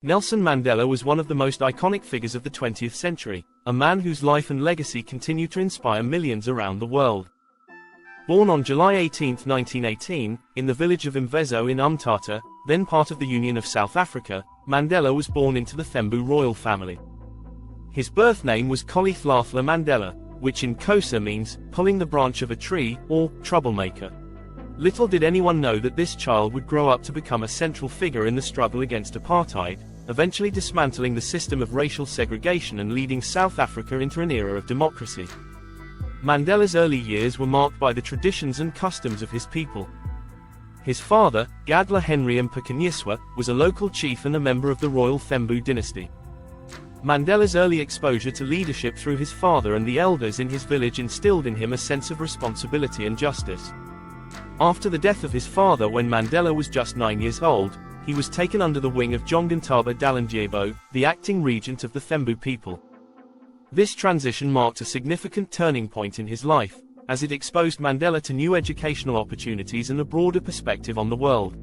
Nelson Mandela was one of the most iconic figures of the 20th century, a man whose life and legacy continue to inspire millions around the world. Born on July 18, 1918, in the village of Mvezo in Umtata, then part of the Union of South Africa, Mandela was born into the Thembu royal family. His birth name was Kolithlathla Mandela, which in Xhosa means, pulling the branch of a tree, or, troublemaker. Little did anyone know that this child would grow up to become a central figure in the struggle against apartheid, eventually dismantling the system of racial segregation and leading South Africa into an era of democracy. Mandela's early years were marked by the traditions and customs of his people. His father, Gadla Henry Mpakanyiswa, was a local chief and a member of the royal Thembu dynasty. Mandela's early exposure to leadership through his father and the elders in his village instilled in him a sense of responsibility and justice. After the death of his father when Mandela was just 9 years old, he was taken under the wing of Jongintaba Dalindyebo, the acting regent of the Thembu people. This transition marked a significant turning point in his life, as it exposed Mandela to new educational opportunities and a broader perspective on the world.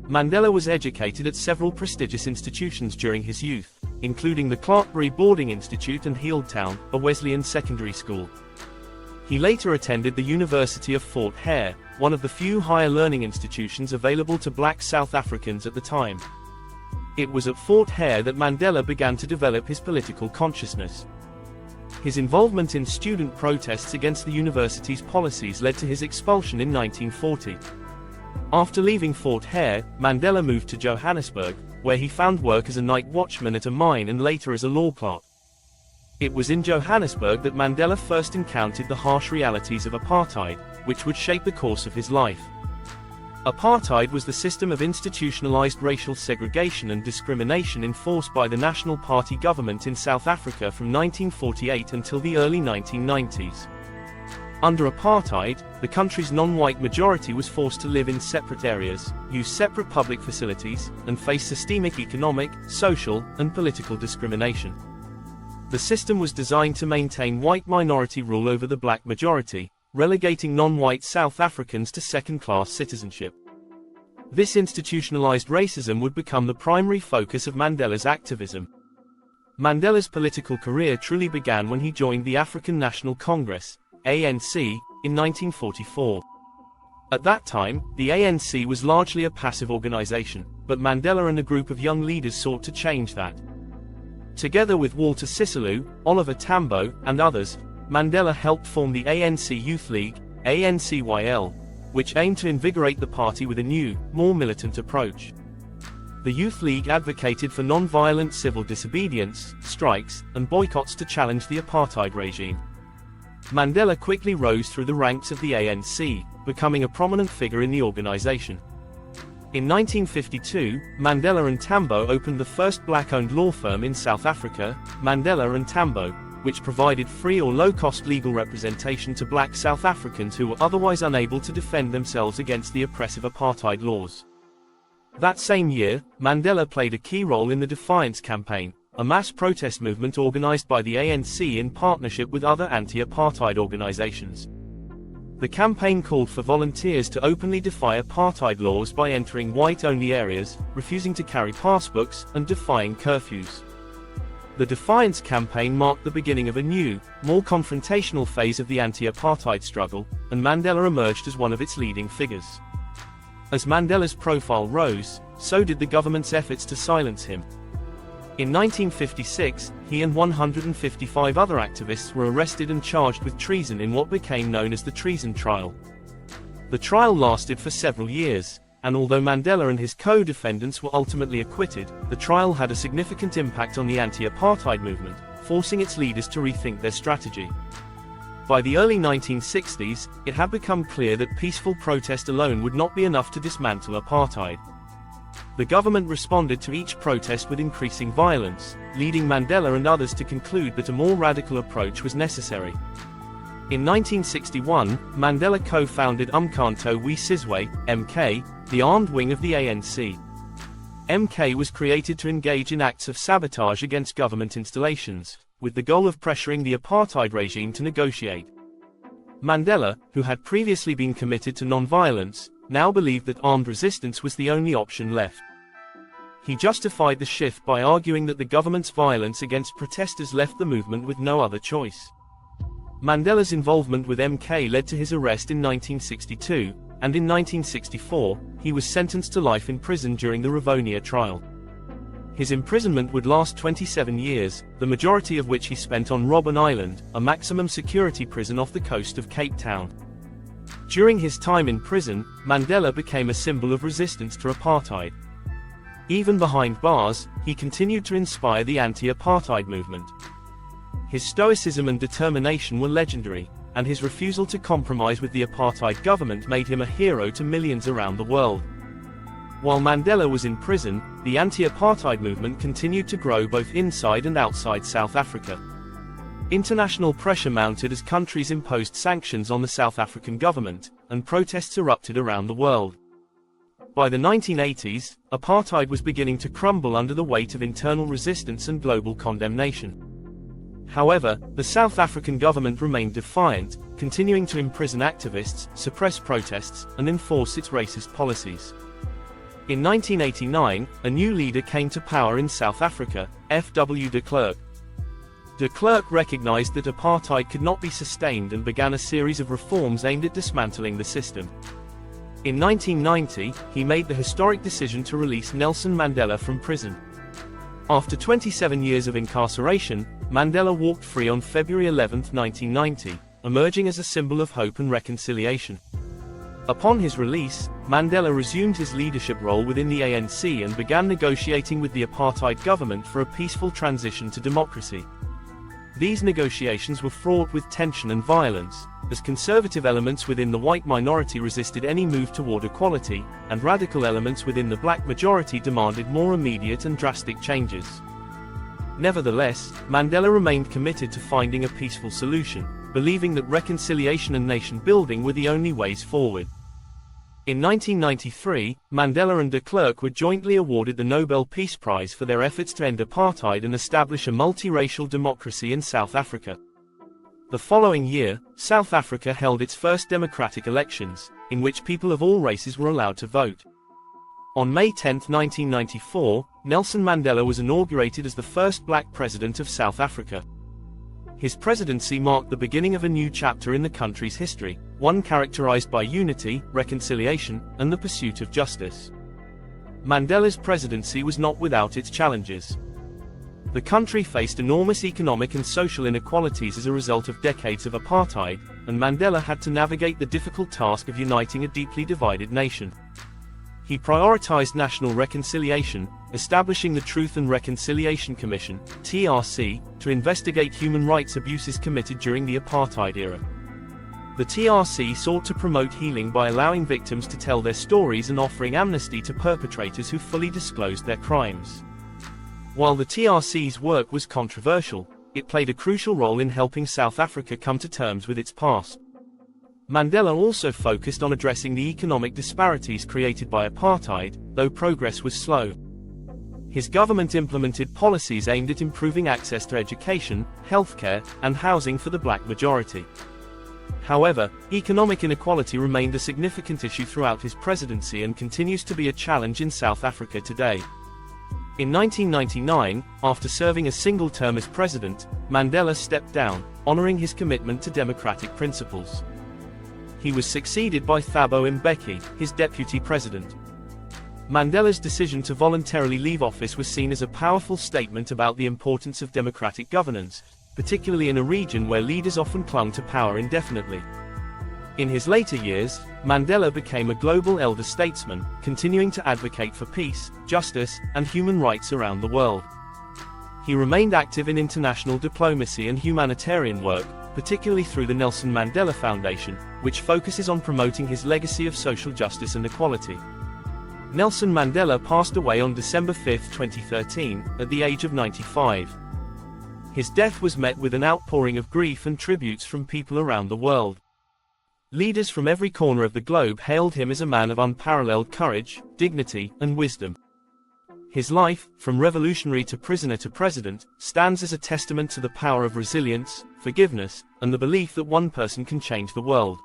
Mandela was educated at several prestigious institutions during his youth, including the Clarkbury Boarding Institute and Healdtown, a Wesleyan secondary school. He later attended the University of Fort Hare, one of the few higher learning institutions available to black South Africans at the time. It was at Fort Hare that Mandela began to develop his political consciousness. His involvement in student protests against the university's policies led to his expulsion in 1940. After leaving Fort Hare, Mandela moved to Johannesburg, where he found work as a night watchman at a mine and later as a law clerk. It was in Johannesburg that Mandela first encountered the harsh realities of apartheid, which would shape the course of his life. Apartheid was the system of institutionalized racial segregation and discrimination enforced by the National Party government in South Africa from 1948 until the early 1990s. Under apartheid, the country's non-white majority was forced to live in separate areas, use separate public facilities, and face systemic economic, social, and political discrimination. The system was designed to maintain white minority rule over the black majority, relegating non-white South Africans to second-class citizenship. This institutionalized racism would become the primary focus of Mandela's activism. Mandela's political career truly began when he joined the African National Congress, ANC, in 1944. At that time, the ANC was largely a passive organization, but Mandela and a group of young leaders sought to change that. Together with Walter Sisulu, Oliver Tambo, and others, Mandela helped form the ANC Youth League, ANCYL, which aimed to invigorate the party with a new, more militant approach. The Youth League advocated for non-violent civil disobedience, strikes, and boycotts to challenge the apartheid regime. Mandela quickly rose through the ranks of the ANC, becoming a prominent figure in the organization. In 1952, Mandela and Tambo opened the first black-owned law firm in South Africa, Mandela and Tambo, which provided free or low-cost legal representation to black South Africans who were otherwise unable to defend themselves against the oppressive apartheid laws. That same year, Mandela played a key role in the Defiance Campaign, a mass protest movement organized by the ANC in partnership with other anti-apartheid organizations. The campaign called for volunteers to openly defy apartheid laws by entering white-only areas, refusing to carry passbooks, and defying curfews. The Defiance Campaign marked the beginning of a new, more confrontational phase of the anti-apartheid struggle, and Mandela emerged as one of its leading figures. As Mandela's profile rose, so did the government's efforts to silence him. In 1956, he and 155 other activists were arrested and charged with treason in what became known as the Treason Trial. The trial lasted for several years, and although Mandela and his co-defendants were ultimately acquitted, the trial had a significant impact on the anti-apartheid movement, forcing its leaders to rethink their strategy. By the early 1960s, it had become clear that peaceful protest alone would not be enough to dismantle apartheid. The government responded to each protest with increasing violence, leading Mandela and others to conclude that a more radical approach was necessary. In 1961, Mandela co-founded Umkhonto we Sizwe, MK, the armed wing of the ANC. MK was created to engage in acts of sabotage against government installations, with the goal of pressuring the apartheid regime to negotiate. Mandela, who had previously been committed to non-violence, now believed that armed resistance was the only option left. He justified the shift by arguing that the government's violence against protesters left the movement with no other choice. Mandela's involvement with MK led to his arrest in 1962, and in 1964, he was sentenced to life in prison during the Rivonia trial. His imprisonment would last 27 years, the majority of which he spent on Robben Island, a maximum security prison off the coast of Cape Town. During his time in prison, Mandela became a symbol of resistance to apartheid. Even behind bars, he continued to inspire the anti-apartheid movement. His stoicism and determination were legendary, and his refusal to compromise with the apartheid government made him a hero to millions around the world. While Mandela was in prison, the anti-apartheid movement continued to grow both inside and outside South Africa. International pressure mounted as countries imposed sanctions on the South African government, and protests erupted around the world. By the 1980s, apartheid was beginning to crumble under the weight of internal resistance and global condemnation. However, the South African government remained defiant, continuing to imprison activists, suppress protests, and enforce its racist policies. In 1989, a new leader came to power in South Africa, F.W. de Klerk. De Klerk recognized that apartheid could not be sustained and began a series of reforms aimed at dismantling the system. In 1990, he made the historic decision to release Nelson Mandela from prison. After 27 years of incarceration, Mandela walked free on February 11, 1990, emerging as a symbol of hope and reconciliation. Upon his release, Mandela resumed his leadership role within the ANC and began negotiating with the apartheid government for a peaceful transition to democracy. These negotiations were fraught with tension and violence, as conservative elements within the white minority resisted any move toward equality, and radical elements within the black majority demanded more immediate and drastic changes. Nevertheless, Mandela remained committed to finding a peaceful solution, believing that reconciliation and nation-building were the only ways forward. In 1993, Mandela and de Klerk were jointly awarded the Nobel Peace Prize for their efforts to end apartheid and establish a multiracial democracy in South Africa. The following year, South Africa held its first democratic elections, in which people of all races were allowed to vote. On May 10, 1994, Nelson Mandela was inaugurated as the first black president of South Africa. His presidency marked the beginning of a new chapter in the country's history, one characterized by unity, reconciliation, and the pursuit of justice. Mandela's presidency was not without its challenges. The country faced enormous economic and social inequalities as a result of decades of apartheid, and Mandela had to navigate the difficult task of uniting a deeply divided nation. He prioritized national reconciliation, establishing the Truth and Reconciliation Commission, TRC, to investigate human rights abuses committed during the apartheid era. The TRC sought to promote healing by allowing victims to tell their stories and offering amnesty to perpetrators who fully disclosed their crimes. While the TRC's work was controversial, it played a crucial role in helping South Africa come to terms with its past. Mandela also focused on addressing the economic disparities created by apartheid, though progress was slow. His government implemented policies aimed at improving access to education, healthcare, and housing for the black majority. However, economic inequality remained a significant issue throughout his presidency and continues to be a challenge in South Africa today. In 1999, after serving a single term as president, Mandela stepped down, honoring his commitment to democratic principles. He was succeeded by Thabo Mbeki, his deputy president. Mandela's decision to voluntarily leave office was seen as a powerful statement about the importance of democratic governance, particularly in a region where leaders often clung to power indefinitely. In his later years, Mandela became a global elder statesman, continuing to advocate for peace, justice, and human rights around the world. He remained active in international diplomacy and humanitarian work, particularly through the Nelson Mandela Foundation, which focuses on promoting his legacy of social justice and equality. Nelson Mandela passed away on December 5, 2013, at the age of 95. His death was met with an outpouring of grief and tributes from people around the world. Leaders from every corner of the globe hailed him as a man of unparalleled courage, dignity, and wisdom. His life, from revolutionary to prisoner to president, stands as a testament to the power of resilience, forgiveness, and the belief that one person can change the world.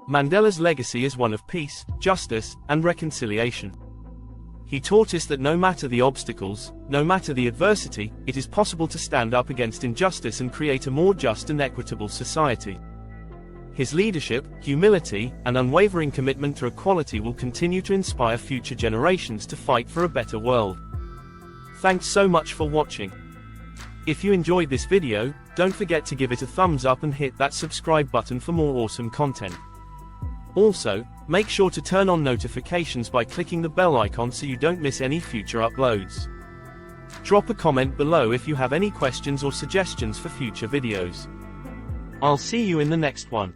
Mandela's legacy is one of peace, justice, and reconciliation. He taught us that no matter the obstacles, no matter the adversity, it is possible to stand up against injustice and create a more just and equitable society. His leadership, humility, and unwavering commitment to equality will continue to inspire future generations to fight for a better world. Thanks so much for watching. If you enjoyed this video, don't forget to give it a thumbs up and hit that subscribe button for more awesome content. Also, make sure to turn on notifications by clicking the bell icon so you don't miss any future uploads. Drop a comment below if you have any questions or suggestions for future videos. I'll see you in the next one.